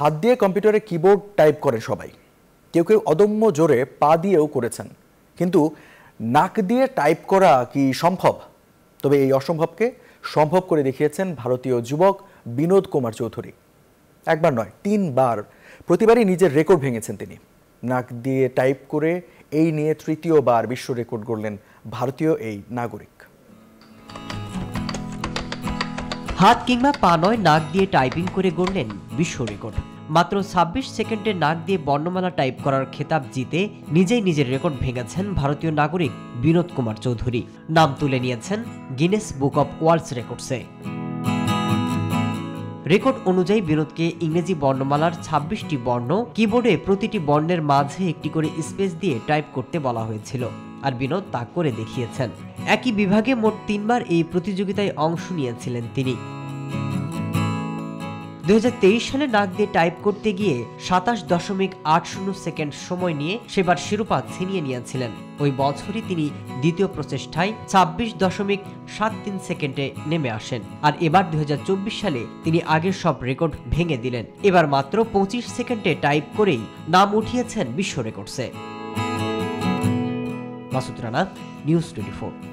হাত দিয়ে কম্পিউটারে কিবোর্ড টাইপ করেন সবাই, কেউ কেউ অদম্য জোরে পা দিয়েও করেছেন, কিন্তু নাক দিয়ে টাইপ করা কি সম্ভব? তবে এই অসম্ভবকে সম্ভব করে দেখিয়েছেন ভারতীয় যুবক বিনোদ কুমার চৌধুরী। একবার নয়, 3 বার, প্রতিবারই নিজের রেকর্ড ভেঙেছেন তিনি। নাক দিয়ে টাইপ করে এই নিয়ে তৃতীয়বার বিশ্ব রেকর্ড গড়লেন ভারতীয় এই নাগরিক। হাত কিংবা পা নয়, নাক দিয়ে টাইপিং করে গড়লেন বিশ্ব রেকর্ড। মাত্র 26 সেকেন্ডে নাক দিয়ে বর্ণমালা টাইপ করার খেতাব জিতে নিজেই নিজের রেকর্ড ভেঙেছেন ভারতীয় নাগরিক বিনোদ কুমার চৌধুরী। নাম তুলে নিয়েছেন গিনেস বুক অব ওয়ার্ল্ডস রেকর্ডসে। রেকর্ড অনুযায়ী বিনোদকে ইংরেজি বর্ণমালার 26টি বর্ণ, কিবোর্ডে প্রতিটি বর্ণের মাঝে একটি করে স্পেস দিয়ে টাইপ করতে বলা হয়েছিল, আর বিনোদ তা করে দেখিয়েছেন। একই বিভাগে মোট 3 বার এই প্রতিযোগিতায় অংশ নিয়েছিলেন তিনি। 2023 সালে নাক দিয়ে টাইপ করতে গিয়ে 27.80 সেকেন্ড সময় নিয়ে সেবার শিরোপা ছিনিয়ে নিয়েছিলেন। ওই বছরই তিনি দ্বিতীয় প্রচেষ্টায় 26.73 সেকেন্ডে নেমে আসেন। আর এবার 2024 সালে তিনি আগের সব রেকর্ড ভেঙে দিলেন। এবার মাত্র 25 সেকেন্ডে টাইপ করেই নাম উঠিয়েছেন বিশ্ব রেকর্ডসে। মাসুদ রানা, নিউজ 24।